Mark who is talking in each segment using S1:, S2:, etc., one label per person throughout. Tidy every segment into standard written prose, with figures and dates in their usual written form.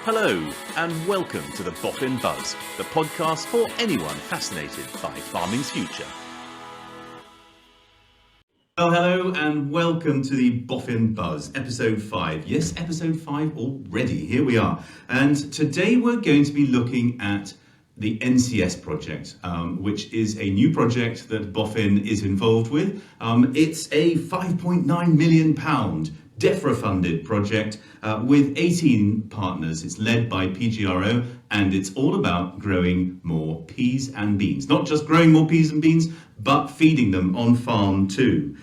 S1: Hello, and welcome to the Boffin Buzz, the podcast for anyone fascinated by farming's future. Well, hello, and welcome to the Boffin Buzz, episode 5. Yes, episode 5 already. Here we are. And today we're going to be looking at the NCS project, which is a new project that Boffin is involved with. It's a £5.9 million DEFRA-funded project with 18 partners. It's led by PGRO, and it's all about growing more peas and beans. Not just growing more peas and beans, but feeding them on farm too.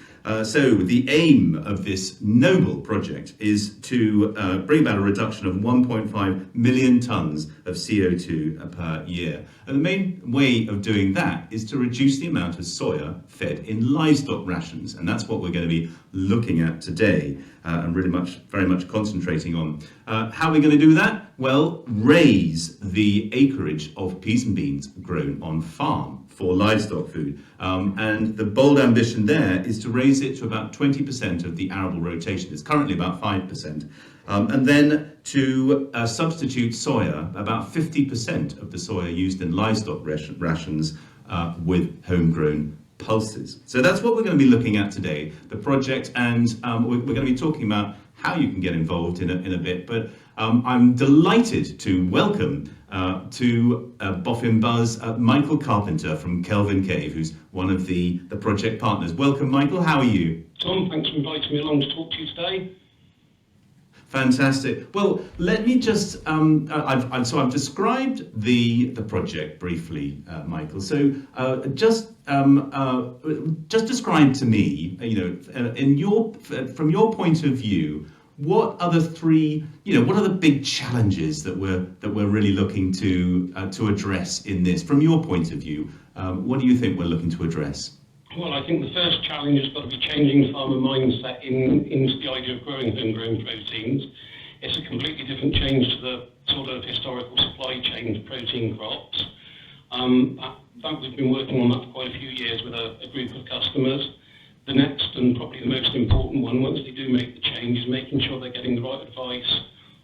S1: So the aim of this noble project is to bring about a reduction of 1.5 million tonnes of CO2 per year. And the main way of doing that is to reduce the amount of soya fed in livestock rations. And that's what we're going to be looking at today and very much concentrating on. How are we going to do that? Well, raise the acreage of peas and beans grown on farm for livestock food. And the bold ambition there is to raise it to about 20% of the arable rotation. It's currently about 5%. And then to substitute soya, about 50% of the soya used in livestock rations with homegrown pulses. So that's what we're going to be looking at today, the project, and we're going to be talking about how you can get involved in a bit. But I'm delighted to welcome to Boffin Buzz Michael Carpenter from Kelvin Cave, who's one of the project partners. Welcome, Michael. How are you?
S2: Tom, thanks for inviting me along to talk to you today.
S1: Fantastic. Well, let me just, I've described the project briefly, Michael. So just describe to me, from your point of view, what are the big challenges that we're really looking to address in this? From your point of view, what do you think we're looking to address?
S2: Well, I think the first challenge has got to be changing farmer mindset into the idea of growing homegrown proteins. It's a completely different change to the sort of historical supply chain of protein crops. That we've been working on that for quite a few years with a group of customers. The next and probably the most important one, once they do make the change, is making sure they're getting the right advice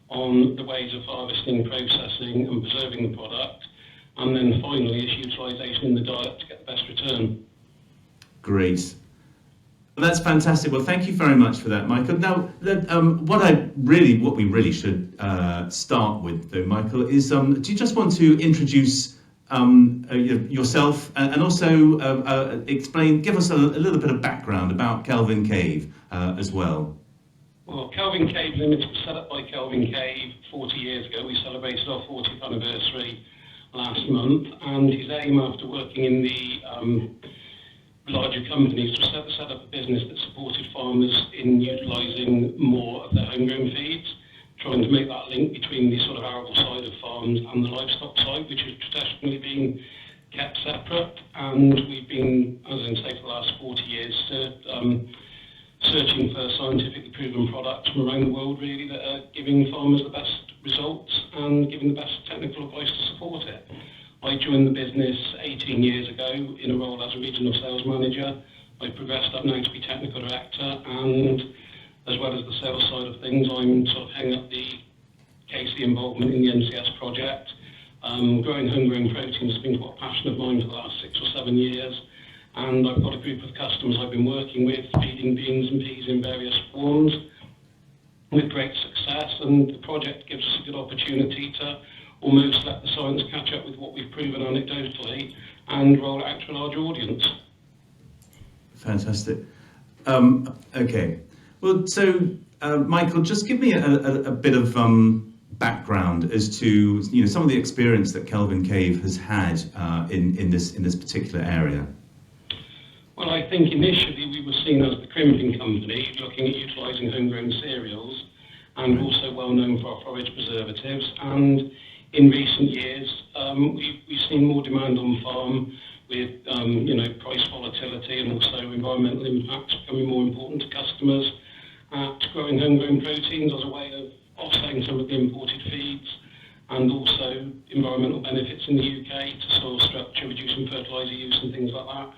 S2: on the ways of harvesting, processing and preserving the product. And then finally, it's utilisation in the diet to get the best return.
S1: Great. Well, that's fantastic. Well, thank you very much for that, Michael. Now, what we really should start with, though, Michael, is do you just want to introduce yourself and also give us a little bit of background about Kelvin Cave as well?
S2: Well, Kelvin Cave Limited was set up by Kelvin Cave 40 years ago. We celebrated our 40th anniversary last month, and his aim after working in the larger companies to set up a business that supported farmers in utilising more of their homegrown feeds, trying to make that link between the sort of arable side of farms and the livestock side, which has traditionally been kept separate. And we've been, as I say, for the last 40 years, searching for scientifically proven products from around the world, really, that are giving farmers the best results and giving the best technical advice to support it. I joined the business 18 years ago in a role as a regional sales manager. I progressed up now to be technical director, and as well as the sales side of things, I'm sort of heading up the KC involvement in the NCS project. Growing homegrown proteins has been quite a passion of mine for the last 6 or 7 years, and I've got a group of customers I've been working with, feeding beans and peas in various forms with great success, and the project gives us a good opportunity to almost let the science catch up with what we've proven anecdotally and roll it out to a larger audience.
S1: Fantastic. Okay. Well, so Michael, just give me a bit of background as to some of the experience that Kelvin Cave has had in this particular area.
S2: Well, I think initially we were seen as the crimping company, looking at utilising homegrown cereals, and also well known for our forage preservatives. And in recent years, we've seen more demand on farm with price volatility and also environmental impacts becoming more important to customers. Growing homegrown proteins as a way of offsetting some of the imported feeds, and also environmental benefits in the UK to soil structure, reducing fertiliser use and things like that.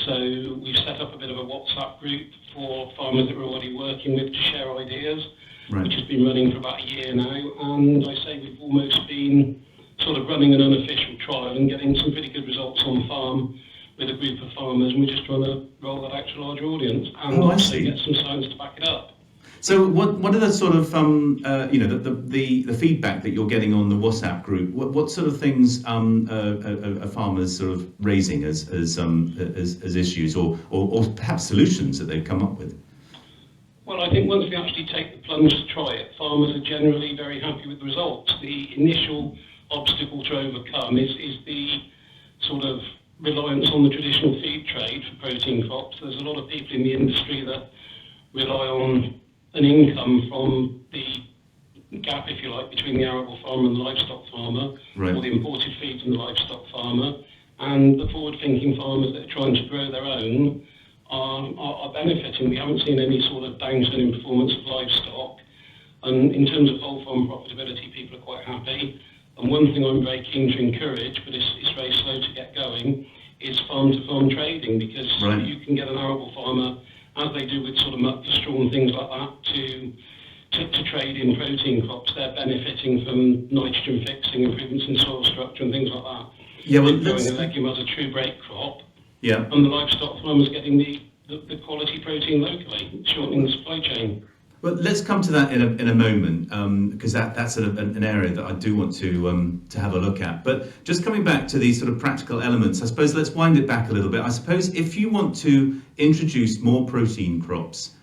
S2: So we've set up a bit of a WhatsApp group for farmers that we're already working with to share ideas, right, which has been running for about a year year now, and I say we've almost been sort of running an unofficial trial and getting some pretty good results on farm with a group of farmers, and we're just trying to roll that out to a larger audience and also get some science to back it up.
S1: So what are the sort of the feedback that you're getting on the WhatsApp group? What sort of things are farmers sort of raising as issues or perhaps solutions that they've come up with?
S2: Well, I think once we actually take the plunge to try it, farmers are generally very happy with the results. The initial obstacle to overcome is the sort of reliance on the traditional feed trade for protein crops. There's a lot of people in the industry that rely on an income from the gap, if you like, between the arable farmer and the livestock farmer,
S1: right,
S2: or the imported feed from the livestock farmer. And the forward-thinking farmers that are trying to grow their own are benefiting. We haven't seen any sort of downturn in performance of livestock. And in terms of whole farm profitability, people are quite happy. And one thing I'm very keen to encourage, but it's very slow to get going, is farm-to-farm trading, because you can get an arable farmer, as they do with sort of muck, straw and things like that, to trade in protein crops. They're benefiting from nitrogen fixing, improvements in soil structure and things like that.
S1: Yeah, well,
S2: growing a legume as a true break crop.
S1: Yeah.
S2: And the livestock farmers getting the quality protein locally, shortening the supply chain.
S1: Well, let's come to that in a moment, because that's an area that I do want to have a look at. But just coming back to these sort of practical elements, I suppose let's wind it back a little bit. I suppose if you want to introduce more protein crops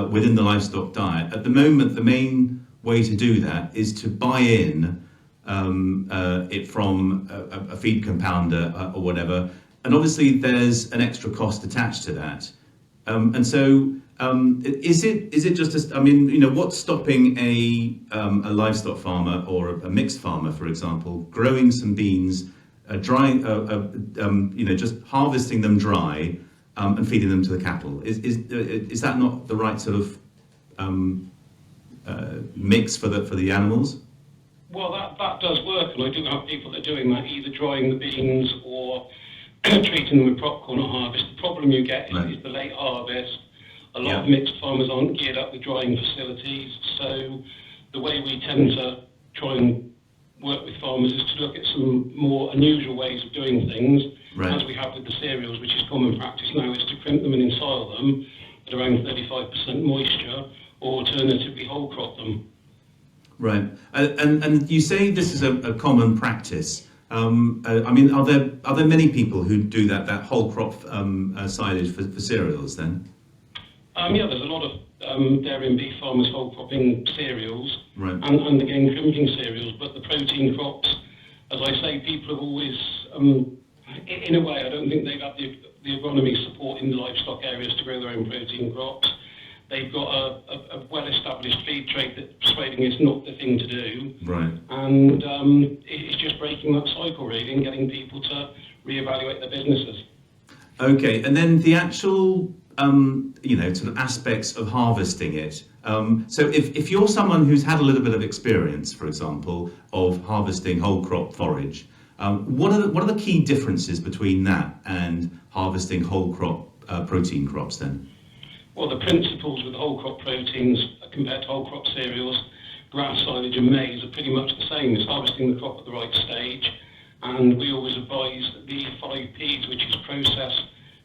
S1: within the livestock diet, at the moment the main way to do that is to buy in it from a feed compounder or whatever, and obviously there's an extra cost attached to that, and so. Is it just? What's stopping a livestock farmer or a mixed farmer, for example, growing some beans, drying, just harvesting them dry, and feeding them to the cattle? Is that not the right sort of mix for the animals?
S2: Well, that does work, and I do have people that are doing that, either drying the beans or treating them with popcorn at harvest. The problem you get is the late harvest. A lot of mixed farmers aren't geared up with drying facilities, so the way we tend to try and work with farmers is to look at some more unusual ways of doing things, as we have with the cereals, which is common practice now, is to crimp them and ensoil them at around 35% moisture, or alternatively whole crop them.
S1: Right, and you say this is a common practice. Are there many people who do that whole crop silage for cereals then?
S2: There's a lot of dairy and beef farmers whole cropping cereals,
S1: and
S2: again crimping cereals, but the protein crops, as I say, people have always, in a way, I don't think they've had the agronomy support in the livestock areas to grow their own protein crops. They've got a well-established feed trade that persuading it's not the thing to do, and it's just breaking that cycle really and getting people to reevaluate their businesses.
S1: Okay, and then the actual sort of aspects of harvesting it. So if you're someone who's had a little bit of experience, for example, of harvesting whole crop forage, what are the key differences between that and harvesting whole crop protein crops then?
S2: Well, the principles with whole crop proteins compared to whole crop cereals, grass, silage and maize are pretty much the same. It's harvesting the crop at the right stage, and we always advise the 5 Ps, which is process,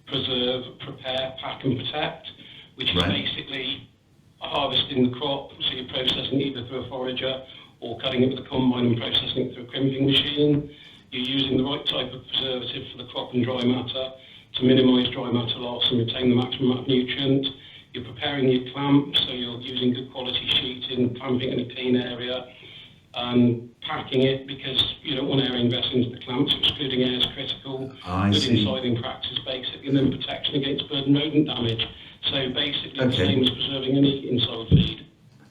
S2: preserve, prepare, pack and protect, which is basically harvesting the crop, so you're processing it either through a forager or cutting it with a combine and processing it through a crimping machine. You're using the right type of preservative for the crop and dry matter to minimise dry matter loss and retain the maximum amount of nutrient. You're preparing your clamp, so you're using good quality sheeting, clamping in a clean area, and packing it because you don't want air ingress into the clamp, so excluding air is critical. Good insiding practice basically, and then protection against bird and rodent damage. So basically the same as preserving any inside feed.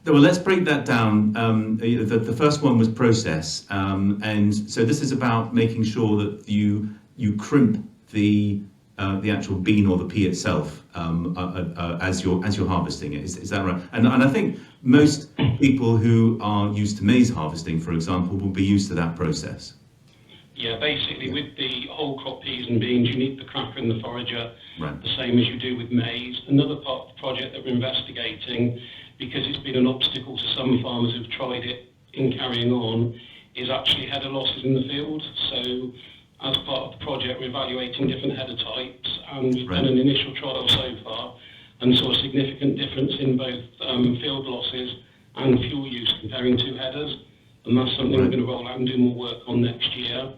S1: Well, let's break that down. The first one was process, and so this is about making sure that you crimp the actual bean or the pea itself as you're harvesting it. Is that right? And I think most people who are used to maize harvesting, for example, will be used to that process.
S2: Yeah, basically with the whole crop peas and beans, you need the cracker and the forager, the same as you do with maize. Another part of the project that we're investigating, because it's been an obstacle to some farmers who've tried it in carrying on is actually header losses in the field. So as part of the project, we're evaluating different header types, and we've done an initial trial so far and saw a significant difference in both field losses and fuel use comparing two headers. And that's something we're going to roll out and do more work on next year.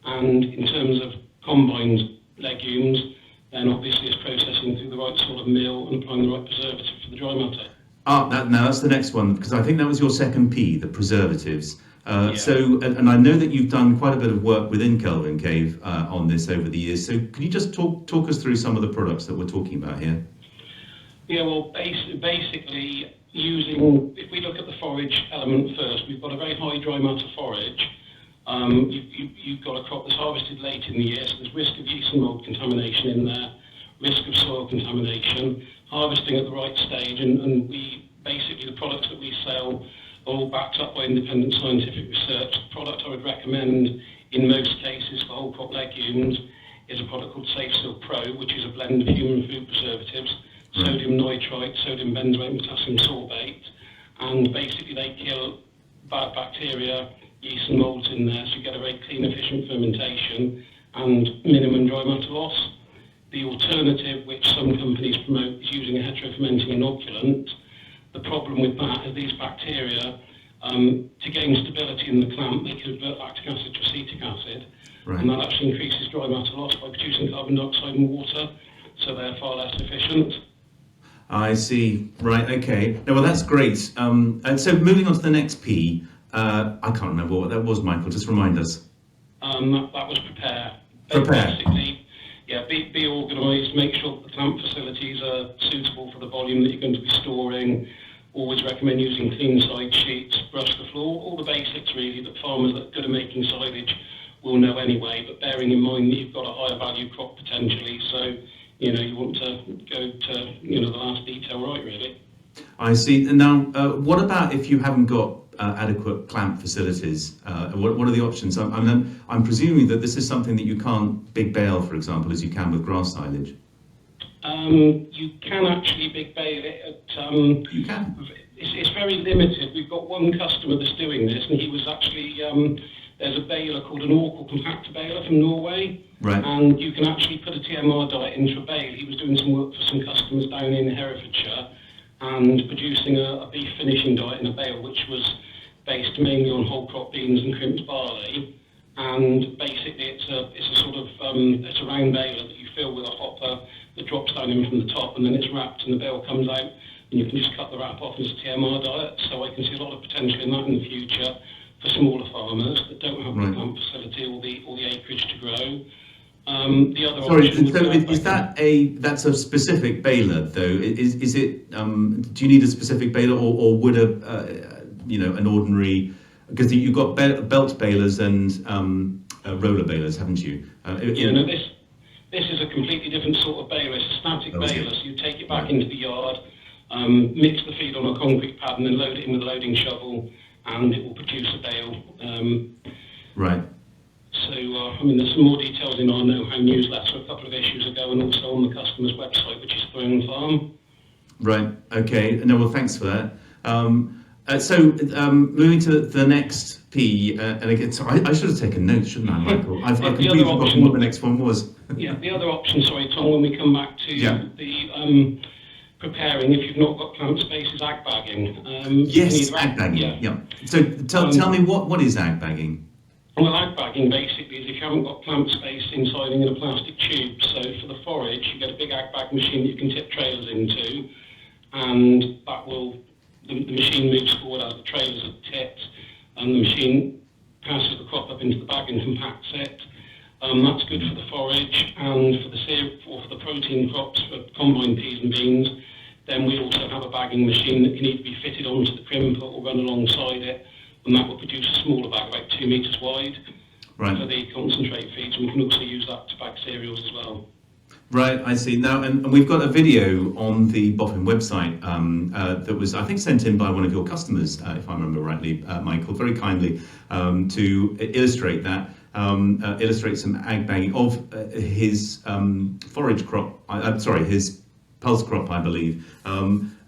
S2: And in terms of combined legumes, then obviously it's processing through the right sort of mill and applying the right preservative for the dry matter.
S1: Now that's the next one, because I think that was your second P, the preservatives.
S2: Yeah.
S1: So, and I know that you've done quite a bit of work within Kelvin Cave on this over the years. So, can you just talk us through some of the products that we're talking about here?
S2: Yeah, well, basically using, if we look at the forage element first, we've got a very high dry matter forage. You've got a crop that's harvested late in the year, so there's risk of yeast and mold contamination in there, risk of soil contamination, harvesting at the right stage, and we basically, the products that we sell are all backed up by independent scientific research. The product I would recommend in most cases for whole crop legumes is a product called SafeSeal Pro, which is a blend of human food preservatives, sodium nitrite, sodium benzoate, potassium sorbate, and basically they kill bad bacteria, yeast and molds in there, so you get a very clean, efficient fermentation and minimum dry matter loss. The alternative, which some companies promote, is using a heterofermenting inoculant. The problem with that is these bacteria, to gain stability in the clamp, they convert lactic acid to acetic acid, and that actually increases dry matter loss by producing carbon dioxide and water, so they're far less efficient.
S1: I see. Right. Okay. No, well, that's great. And so moving on to the next P, I can't remember what that was, Michael. Just remind us.
S2: That was prepare.
S1: Prepare.
S2: Basically, yeah, be organised, make sure that the clamp facilities are suitable for the volume that you're going to be storing. Always recommend using clean side sheets, brush the floor, all the basics really that farmers that are good at making silage will know anyway, but bearing in mind that you've got a higher value crop potentially, so you want to go to the last detail right really.
S1: I see. And now, what about if you haven't got adequate clamp facilities? What are the options? I'm presuming that this is something that you can't big bale, for example, as you can with grass silage.
S2: You can actually big bale it at...
S1: You can?
S2: It's very limited. We've got one customer that's doing this, and he was actually... there's a baler called an Orkel compactor baler from Norway, and you can actually put a TMR diet into a bale. He was doing some work for some customers down in Herefordshire and producing a beef finishing diet in a bale, which was based mainly on whole crop beans and crimped barley. And basically, it's a sort of it's a round baler that you fill with a hopper that drops down in from the top, and then it's wrapped, and the bale comes out, and you can just cut the wrap off as a TMR diet. So I can see a lot of potential in that in the future for smaller farmers that don't have the plant facility or the acreage to grow. The other option
S1: so is that's a specific baler though? Is it? Do you need a specific baler, or would an ordinary? Because you've got belt balers and roller balers, haven't you?
S2: This is a completely different sort of baler. It's a static baler, so you take it back into the yard, mix the feed on a concrete pad, and then load it in with a loading shovel, and it will produce a bale.
S1: Right.
S2: So, there's some more details in our know-how newsletter a couple of issues ago, and also on the customer's website, which is Throne Farm. Right.
S1: Okay. No. Well, thanks for that. Moving to the next P, and again, sorry, I should have taken notes, shouldn't I, Michael? I've completely forgotten what the next one was.
S2: Yeah, the other option, sorry, Tom, when we come back to the preparing, if you've not got clamp space, is ag bagging.
S1: Yes, ag bagging. Yeah. So tell me what is ag bagging?
S2: Well, ag bagging basically is if you haven't got clamp space inside in a plastic tube. So for the forage, you get a big ag bag machine that you can tip trailers into, and that will. The machine moves forward as the trailers are tipped, and the machine passes the crop up into the bag and compacts it. That's good for the forage, and for the protein crops, for combined peas and beans. Then we also have a bagging machine that can either be fitted onto the crimper or run alongside it, and that will produce a smaller bag, about 2 meters wide, for the concentrate feeds. And we can also use that to bag cereals as well.
S1: Right, I see. Now, and we've got a video on the Boffin website that was, I think, sent in by one of your customers, if I remember rightly, Michael, very kindly, to illustrate that, illustrate some ag bagging of his forage crop, his pulse crop, I believe.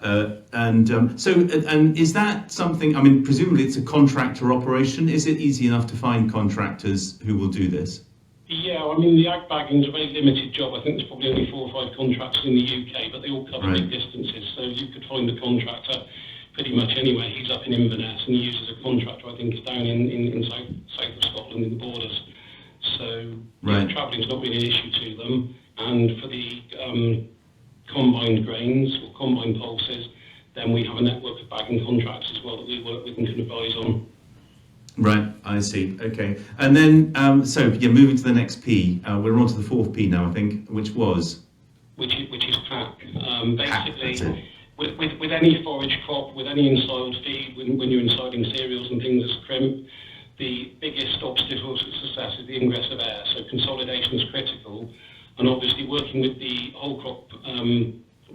S1: And is that something? I mean, presumably it's a contractor operation. Is it easy enough to find contractors who will do this?
S2: Yeah, I mean, the ag bagging is a very limited job. I think there's probably only 4 or 5 contractors in the UK, but they all cover
S1: Right.
S2: big distances. So you could find a contractor pretty much anywhere. He's up in Inverness and he uses a contractor, I think, is down in south of Scotland in the borders. So
S1: Right.
S2: travelling's not really an issue to them. And for the combined grains or combined pulses, then we have a network of bagging contracts as well that we work with and can advise on.
S1: Right, I see. Okay, and then moving to the next P. We're on to the fourth P now, I think, which is
S2: pack.
S1: Pack,
S2: Basically,
S1: that's it.
S2: with any forage crop, with any ensiled feed, when you're ensiling cereals and things as crimp, the biggest obstacle to success is the ingress of air. So consolidation is critical, and obviously working with the whole crop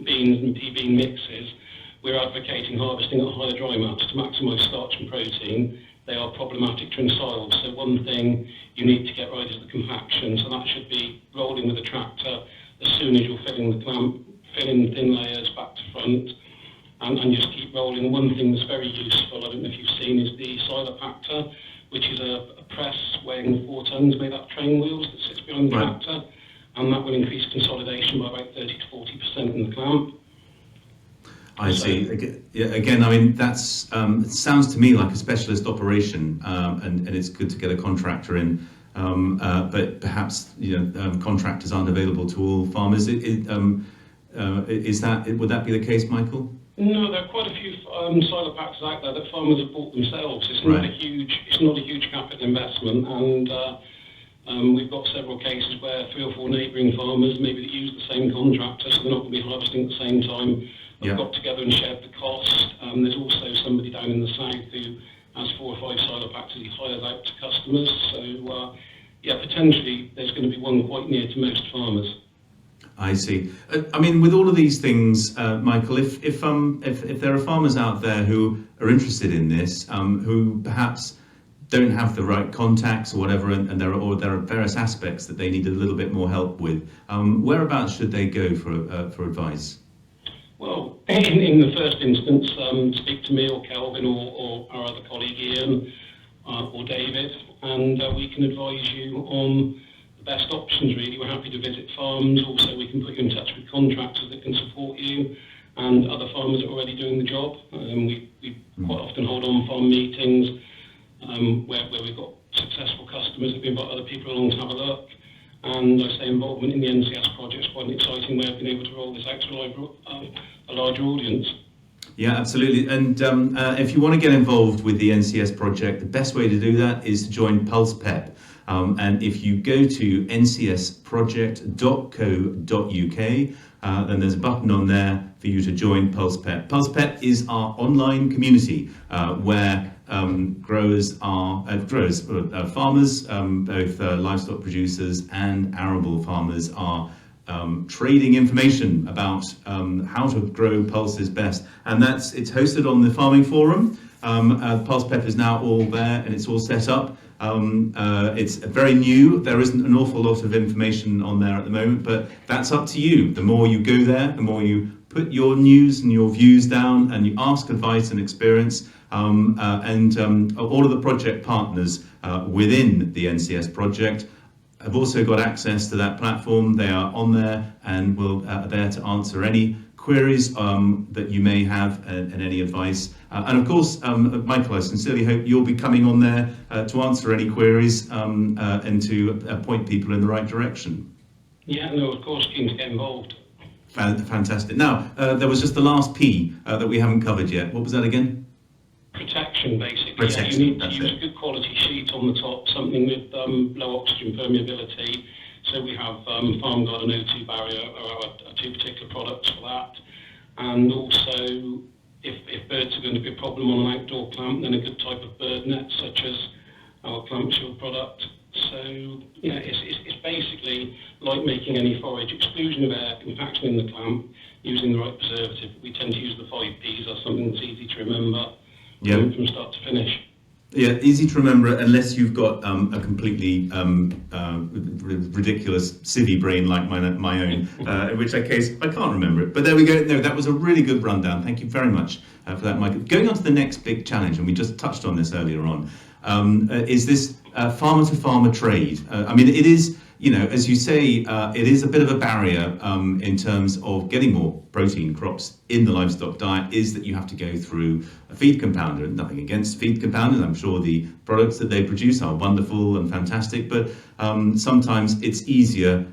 S2: beans and pea bean mixes, we're advocating harvesting at higher dry maps to maximise starch and protein. They are problematic to ensile. So one thing you need to get right is the compaction. So that should be rolling with a tractor as soon as you're filling the clamp, filling thin layers back to front, and just keep rolling. One thing that's very useful, I don't know if you've seen, is the silopactor, which is a press weighing 4 tons made out of train wheels that sits behind the
S1: Right.
S2: tractor, and that will increase consolidation by about 30 to 40% in the clamp.
S1: I see. Again, I mean, that's it sounds to me like a specialist operation, and it's good to get a contractor in. But perhaps contractors aren't available to all farmers. Would that be the case, Michael?
S2: No, there are quite a few silopactors out there that farmers have bought themselves. It's
S1: Right.
S2: not a huge capital investment, and we've got several cases where 3 or 4 neighbouring farmers, maybe that use the same contractor, so they're not going to be harvesting at the same time, have got together and shared the cost. There's also somebody down in the south who has 4 or 5 silopactors he hires out to customers. So, potentially there's going to be one quite near to most farmers.
S1: I see. I mean, with all of these things, Michael, if there are farmers out there who are interested in this, who perhaps don't have the right contacts or whatever, and there are various aspects that they need a little bit more help with, whereabouts should they go for advice?
S2: Well, in the first instance, speak to me or Kelvin or our other colleague Ian or David, and we can advise you on the best options, really. We're happy to visit farms. Also, we can put you in touch with contractors that can support you and other farmers that are already doing the job. We quite often hold on-farm meetings where we've got successful customers that we invite other people along to have a look. And I say involvement in the NCS project is quite an exciting way of being able to roll this out to a larger audience.
S1: Yeah, absolutely. And if you want to get involved with the NCS project, the best way to do that is to join Pulse PEP. And if you go to ncsproject.co.uk, then there's a button on there for you to join Pulse PEP. Pulse PEP is our online community where farmers, both livestock producers and arable farmers are trading information about how to grow pulses best, and it's hosted on the Farming Forum. Pulse PEP is now all there and it's all set up. It's very new. There isn't an awful lot of information on there at the moment, but that's up to you. The more you go there, the more you put your news and your views down and you ask advice and experience. All of the project partners within the NCS project have also got access to that platform. They are on there and are there to answer any queries that you may have and any advice. And of course, Michael, I sincerely hope you'll be coming on there to answer any queries and to point people in the right direction.
S2: Yeah, no, of course, keen to get involved.
S1: Fantastic. Now, there was just the last P that we haven't covered yet. What was that again?
S2: Protection, basically.
S1: Protection,
S2: you need to
S1: that's
S2: use
S1: it.
S2: a good quality sheet on the top, something with low oxygen permeability. So we have Farm Guard and O2 barrier are our 2 particular products for that. And also, if birds are going to be a problem on an outdoor clamp, then a good type of bird net, such as our Clamp Shield product. So, it's basically like making any forage: exclusion of air, compaction in the clamp, using the right preservative. We tend to use the 5 Ps as something that's easy to remember from start to finish.
S1: Yeah, easy to remember unless you've got a completely ridiculous civvy brain like my own, in which case I can't remember it. But there we go. No, that was a really good rundown. Thank you very much for that, Michael. Going on to the next big challenge, and we just touched on this earlier on, is this farmer-to-farmer trade. I mean, it is, as you say, it is a bit of a barrier in terms of getting more protein crops in the livestock diet, is that you have to go through a feed compounder. Nothing against feed compounders. I'm sure the products that they produce are wonderful and fantastic, but sometimes it's easier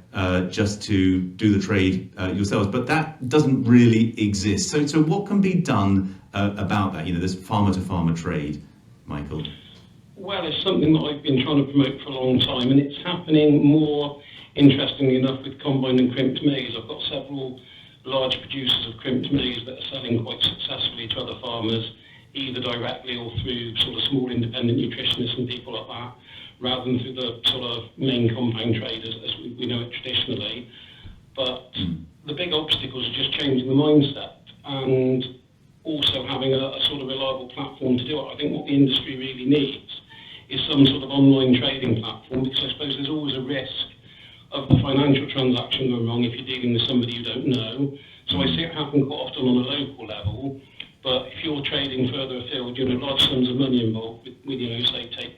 S1: just to do the trade yourselves. But that doesn't really exist. So what can be done about that? This farmer-to-farmer trade, Michael?
S2: Well, it's something that I've been trying to promote for a long time, and it's happening more, interestingly enough, with combined and crimped maize. I've got several large producers of crimped maize that are selling quite successfully to other farmers, either directly or through sort of small independent nutritionists and people like that, rather than through the sort of main compound traders as we know it traditionally. But the big obstacles are just changing the mindset and also having a sort of reliable platform to do it. I think what the industry really needs is some sort of online trading platform, because I suppose there's always a risk of the financial transaction going wrong if you're dealing with somebody you don't know. So I see it happen quite often on a local level, but if you're trading further afield, large sums of money involved with say take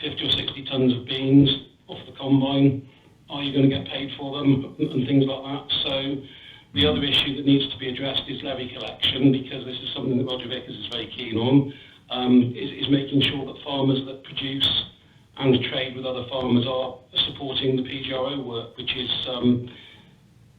S2: 50 or 60 tons of beans off the combine, are you going to get paid for them and things like that? So the other issue that needs to be addressed is levy collection, because this is something that Roger Vickers is very keen on, is making sure that farmers that produce and trade with other farmers are supporting the PGRO work, which is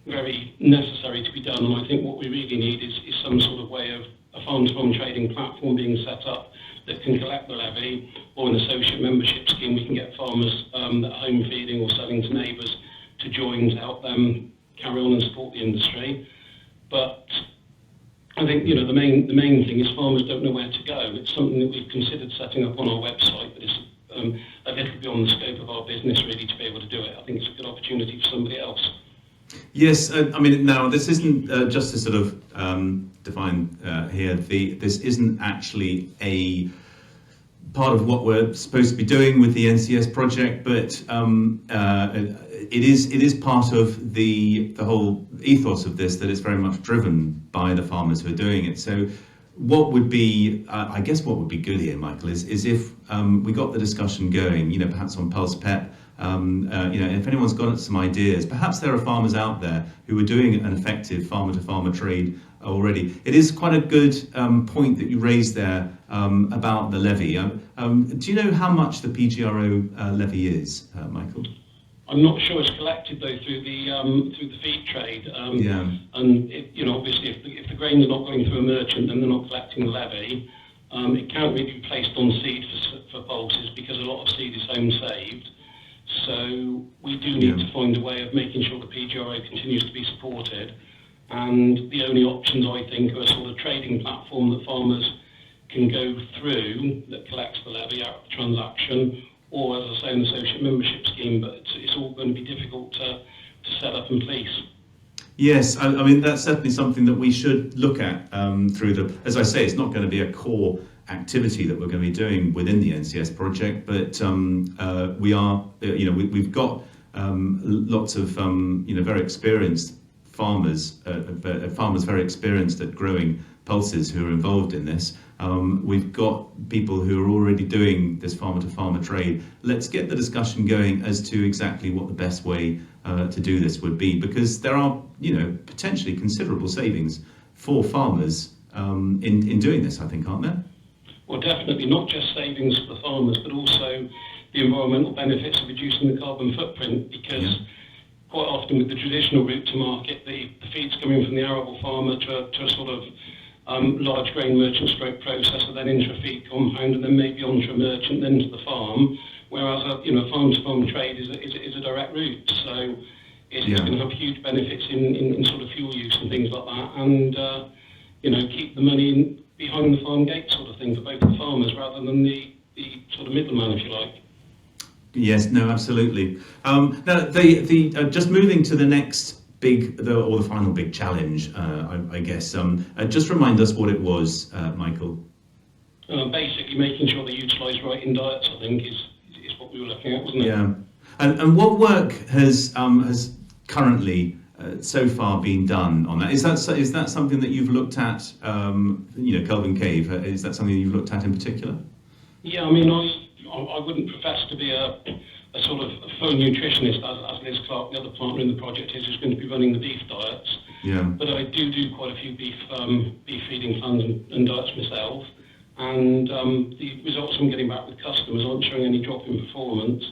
S2: very necessary to be done. And I think what we really need is some sort of way of a farm-to-farm trading platform being set up that can collect the levy, or an associate membership scheme. We can get farmers that are home feeding or selling to neighbours to join to help them carry on and support the industry. But I think the main thing is farmers don't know where to go. It's something that we've considered setting up on our website, but it's a little beyond the scope of our business really to be able to do it. I think it's a good opportunity for somebody else.
S1: Yes, I mean, now this isn't just to sort of define here. This isn't actually a part of what we're supposed to be doing with the NCS project, but it is part of the whole ethos of this, that it's very much driven by the farmers who are doing it. So what would be, I guess what would be good here, Michael, is if we got the discussion going, perhaps on Pulse Pep, if anyone's got some ideas, perhaps there are farmers out there who are doing an effective farmer-to-farmer trade already. It is quite a good point that you raised there about the levy. Do you know how much the PGRO levy is, Michael?
S2: I'm not sure it's collected though through the feed trade. And obviously, if the grains are not going through a merchant, then they're not collecting the levy. It can't really be placed on seed for pulses, because a lot of seed is home saved. So we do need to find a way of making sure the PGRO continues to be supported. And the only options, I think, are a sort of trading platform that farmers can go through that collects the levy out of the transaction, or, as I say, an associate membership scheme. But it's all going to be difficult to set up and police.
S1: Yes, I mean, that's certainly something that we should look at through as I say, it's not going to be a core activity that we're going to be doing within the NCS project, but we are, we've got lots of, very experienced farmers very experienced at growing pulses who are involved in this. We've got people who are already doing this farmer-to-farmer trade. Let's get the discussion going as to exactly what the best way to do this would be, because there are, potentially considerable savings for farmers in doing this, I think, aren't there?
S2: Well, definitely not just savings for the farmers, but also the environmental benefits of reducing the carbon footprint, because quite often with the traditional route to market, the feed's coming from the arable farmer to a sort of large grain merchant stroke processor, then into a feed compound, and then maybe onto a merchant, then to the farm. Whereas a farm-to-farm trade is a direct route, so it's going to have huge benefits in sort of fuel use and things like that, and keep the money behind the farm gate sort of thing for both the farmers rather than the sort of middleman, if you like.
S1: Yes, no, absolutely. Now, just moving to the next the final big challenge, I guess. Just remind us what it was, Michael.
S2: Basically making sure they're utilised right in diets, I think, is what we were looking at, wasn't it?
S1: Yeah. And what work has currently so far been done on that? Is that something that you've looked at? Kelvin Cave. Is that something you've looked at in particular?
S2: Yeah, I mean, I wouldn't profess to be a sort of a full nutritionist, as Liz Clark, the other partner in the project, is who's going to be running the beef diets.
S1: Yeah.
S2: But I do quite a few beef feeding plans and diets myself, and the results I'm getting back with customers aren't showing any drop in performance,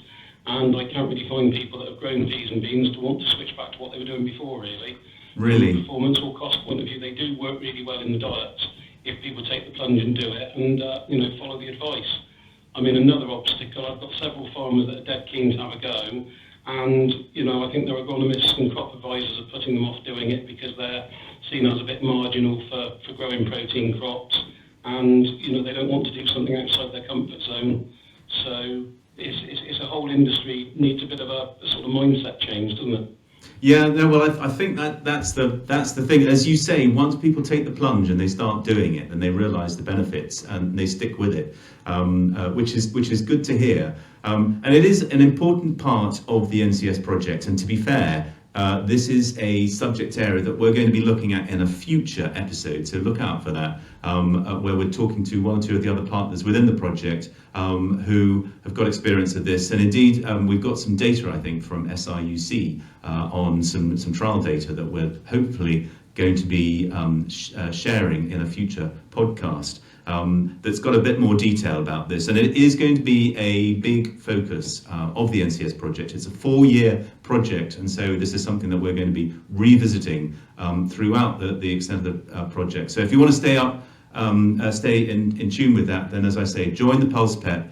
S2: and I can't really find people that have grown peas and beans to want to switch back to what they were doing before, really.
S1: Really?
S2: From a performance or cost point of view, they do work really well in the diets if people take the plunge and do it and follow the advice. I mean, another obstacle, I've got several farmers that are dead keen to have a go, and I think their agronomists and crop advisors are putting them off doing it because they're seen as a bit marginal for growing protein crops, and they don't want to do something outside their comfort zone. So it's a whole industry needs a bit of a sort of mindset change, doesn't it?
S1: Yeah, no, well, I think that's the thing. As you say, once people take the plunge and they start doing it, and they realise the benefits and they stick with it, which is good to hear. And it is an important part of the NCS project. And to be fair, this is a subject area that we're going to be looking at in a future episode, so look out for that, where we're talking to one or two of the other partners within the project who have got experience of this. And indeed, we've got some data, I think, from SIUC on some trial data that we're hopefully going to be sharing in a future podcast. That's got a bit more detail about this, and it is going to be a big focus of the NCS project. It's a 4-year project, and so this is something that we're going to be revisiting throughout the extent of the project. So if you want to stay in tune with that, then as I say, join the Pulse Pet.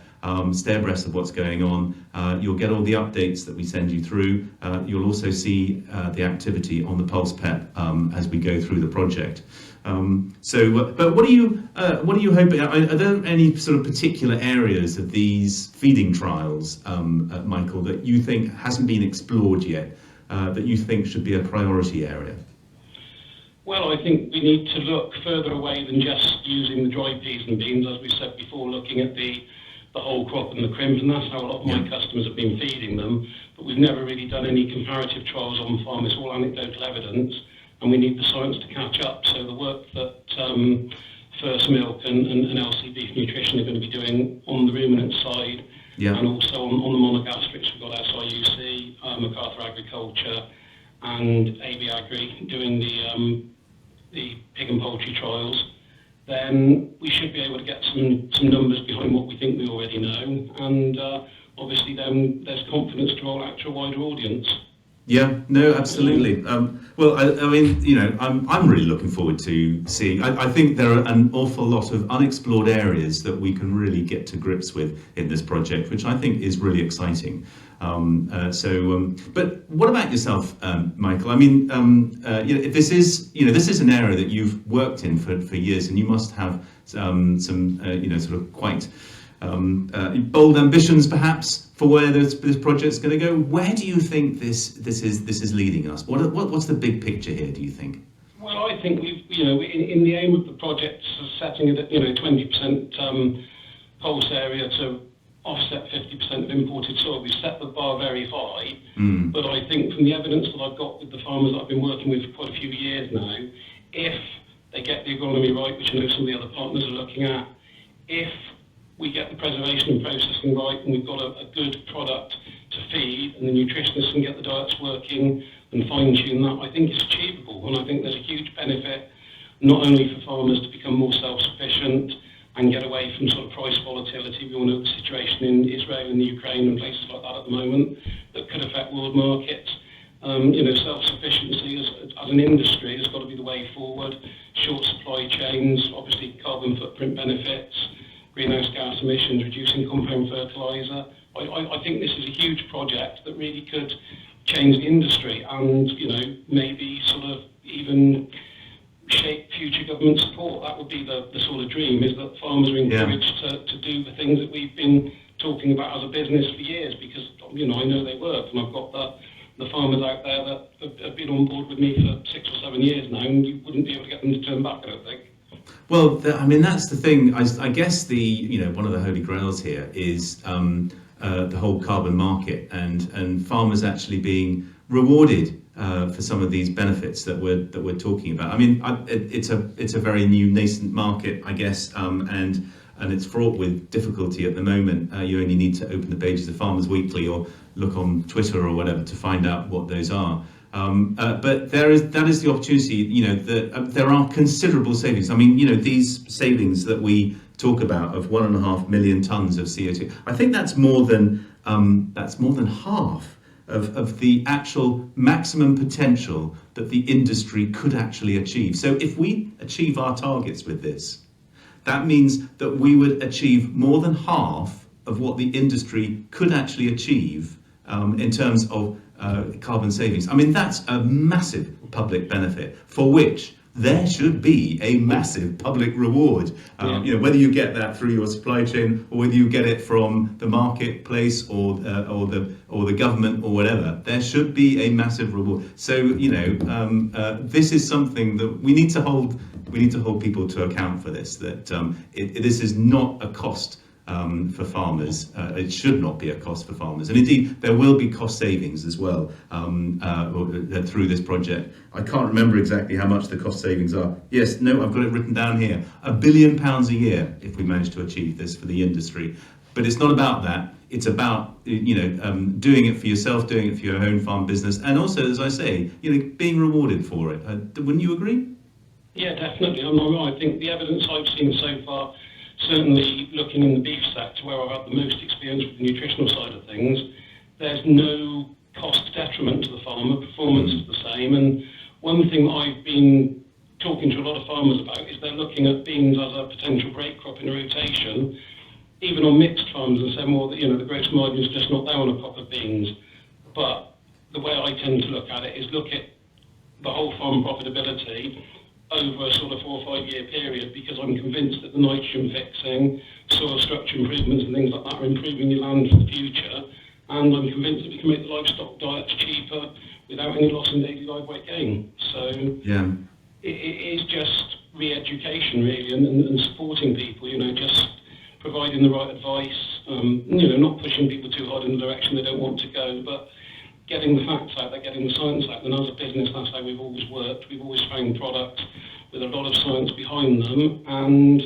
S1: Stay abreast of what's going on. You'll get all the updates that we send you through. You'll also see the activity on the Pulse Pet as we go through the project. But what are you hoping? Are there any sort of particular areas of these feeding trials, Michael, that you think hasn't been explored yet, that you think should be a priority area?
S2: Well, I think we need to look further away than just using the dry peas and beans, as we said before, looking at the whole crop and the crimp, and that's how a lot of my customers have been feeding them. But we've never really done any comparative trials on farm. It's all anecdotal evidence, and we need the science to catch up. So the work that First Milk and LC Beef Nutrition are going to be doing on the ruminant side, and also on the monogastrics, we've got SIUC, MacArthur Agriculture, and AB Agri doing the pig and poultry trials. Then we should be able to get some numbers behind what we think we already know, and obviously then there's confidence to roll out to a wider audience.
S1: Yeah, no, absolutely. Well, I mean, I'm really looking forward to seeing. I think there are an awful lot of unexplored areas that we can really get to grips with in this project, which I think is really exciting. But what about yourself, Michael? I mean, this is an area that you've worked in for years, and you must have some sort of quite bold ambitions, perhaps, for where this project's going to go. Where do you think this is leading us? What's the big picture here, do you think?
S2: Well, I think we've in the aim of the project, setting it at 20% pulse area to offset 50% of imported soy. We've set the bar very high, but I think from the evidence that I've got with the farmers that I've been working with for quite a few years now, if they get the agronomy right, which I know some of the other partners are looking at, if we get the preservation and processing right, and we've got a good product to feed, and the nutritionists can get the diets working and fine-tune that, I think it's achievable. And I think there's a huge benefit, not only for farmers to become more self-sufficient and get away from sort of price volatility. We all know the situation in Israel and the Ukraine and places like that at the moment that could affect world markets. Self-sufficiency as an industry has got to be the way forward. Short supply chains, obviously carbon footprint benefits, greenhouse gas emissions, reducing compound fertiliser. I think this is a huge project that really could change the industry and, maybe sort of even shape future government support. That would be the sort of dream, is that farmers are encouraged to do the things that we've been talking about as a business for years, because, I know they work, and I've got the farmers out there that have been on board with me for 6 or 7 years now, and you wouldn't be able to get them to turn back, I don't think.
S1: Well, I mean, that's the thing. I guess one of the holy grails here is the whole carbon market and farmers actually being rewarded for some of these benefits that we're talking about. I mean, it's a very new nascent market, I guess, and it's fraught with difficulty at the moment. You only need to open the pages of Farmers Weekly or look on Twitter or whatever to find out what those are. But that is the opportunity. There are considerable savings. I mean, these savings that we talk about of 1.5 million tons of CO2. I think that's more than half of the actual maximum potential that the industry could actually achieve. So if we achieve our targets with this, that means that we would achieve more than half of what the industry could actually achieve in terms of carbon savings. I mean, that's a massive public benefit for which there should be a massive public reward. Whether you get that through your supply chain or whether you get it from the marketplace or the government or whatever, there should be a massive reward. So this is something that we need to hold people to account for this. That this is not a cost for farmers. It should not be a cost for farmers, and indeed there will be cost savings as well through this project. I can't remember exactly how much the cost savings are. Yes, no, I've got it written down here. £1 billion a year if we manage to achieve this for the industry. But it's not about that. It's about doing it for yourself, doing it for your own farm business, and also, as I say, being rewarded for it. Wouldn't you agree?
S2: Yeah, definitely. I think the evidence I've seen so far, certainly looking in the beef sector where I've had the most experience with the nutritional side of things, there's no cost detriment to the farmer. Performance is the same. And one thing I've been talking to a lot of farmers about is they're looking at beans as a potential break crop in a rotation, even on mixed farms, and saying, well, the gross margin is just not there on a crop of beans. But the way I tend to look at it is look at the whole farm profitability over a sort of 4 or 5 year period, because I'm convinced that the nitrogen fixing, soil structure improvements and things like that are improving your land for the future, and I'm convinced that we can make the livestock diets cheaper without any loss in daily live weight gain. So
S1: yeah,
S2: it is just re-education really, and supporting people, just providing the right advice, not pushing people too hard in the direction they don't want to go, but getting the facts out there, getting the science out. And as a business, that's how we've always worked. We've always found products with a lot of science behind them, and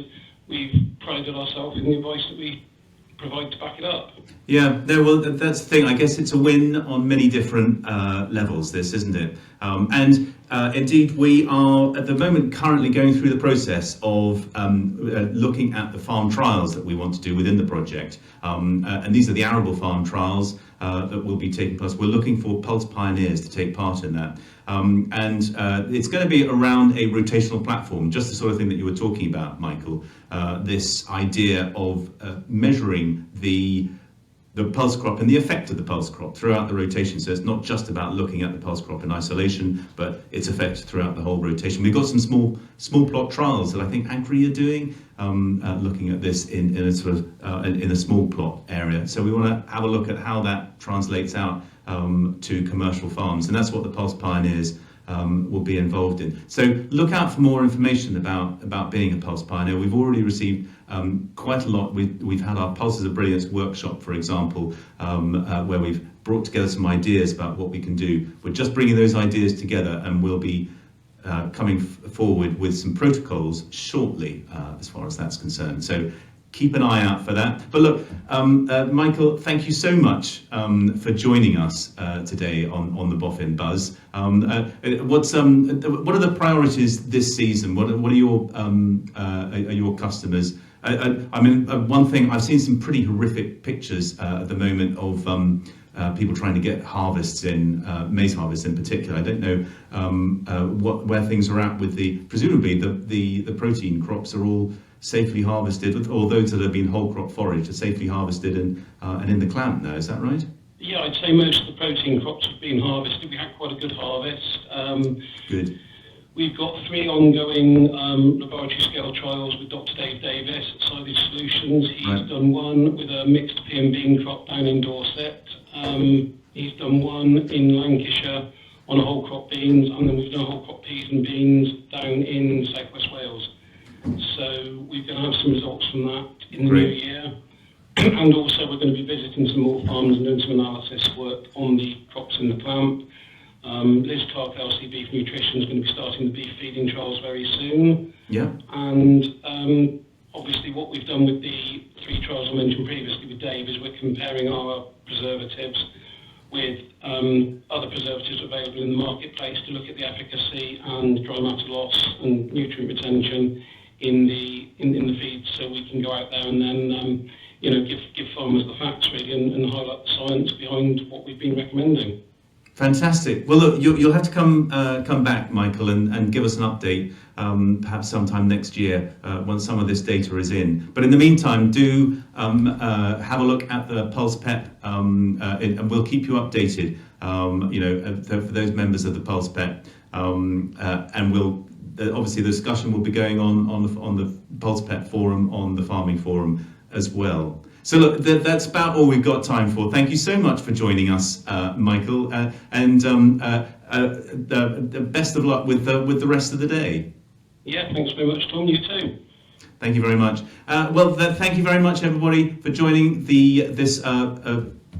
S2: we've prided ourselves in the advice that we provide to back it up.
S1: Yeah, no, well, that's the thing. I guess it's a win on many different levels, this, isn't it? Indeed, we are at the moment currently going through the process of looking at the farm trials that we want to do within the project. And these are the arable farm trials that will be taking place. We're looking for Pulse pioneers to take part in that. It's going to be around a rotational platform, just the sort of thing that you were talking about, Michael. This idea of measuring the pulse crop and the effect of the pulse crop throughout the rotation. So it's not just about looking at the pulse crop in isolation, but its effect throughout the whole rotation. We've got some small plot trials that I think Agri are doing, looking at this in a sort of in a small plot area. So we want to have a look at how that translates out to commercial farms, and that's what the Pulse Pioneers will be involved in. So look out for more information about being a Pulse Pioneer. We've already received quite a lot. We've had our Pulses of Brilliance workshop, for example, where we've brought together some ideas about what we can do. We're just bringing those ideas together, and we'll be coming forward with some protocols shortly, as far as that's concerned. So keep an eye out for that. But look, Michael, thank you so much for joining us today on the Boffin Buzz. What are the priorities this season? What are your customers? I mean, one thing, I've seen some pretty horrific pictures at the moment of people trying to get harvests in, maize harvests in particular. I don't know where things are at with presumably the protein crops are all safely harvested, or those that have been whole crop forage are safely harvested and in the clamp now, is that right?
S2: Yeah, I'd say most of the protein crops have been harvested. We had quite a good harvest.
S1: Good.
S2: We've got 3 ongoing laboratory scale trials with Dr. Dave Davis at Silage Solutions. He's done one with a mixed pea and bean crop down in Dorset. He's done one in Lancashire on a whole crop beans, and then we've done whole crop peas and beans down in South West Wales. So we're going to have some results from that in the
S1: Great.
S2: new year. And also we're going to be visiting some more farms and doing some analysis work on the crops in the clamp. Liz Clark, LC Beef Nutrition, is going to be starting the beef feeding trials very soon.
S1: Yeah.
S2: And obviously what we've done with the 3 trials I mentioned previously with Dave is we're comparing our preservatives with other preservatives available in the marketplace to look at the efficacy and dry matter loss and nutrient retention in the feed, so we can go out there and then give farmers the facts really and highlight the science behind what we've been recommending.
S1: Fantastic. Well, look, you'll have to come back, Michael, and give us an update, perhaps sometime next year once some of this data is in. But in the meantime, do have a look at the Pulse Pep, and we'll keep you updated. For those members of the Pulse Pep, and we'll obviously the discussion will be going on the Pulse Pep forum, on the farming forum as well. So look, that's about all we've got time for. Thank you so much for joining us, Michael, and best of luck with the rest of the day.
S2: Yeah, thanks very much, Tom. You too.
S1: Thank you very much. Thank you very much, everybody, for joining this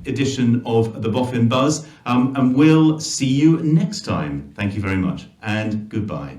S1: edition of the Boffin Buzz, and we'll see you next time. Thank you very much, and goodbye.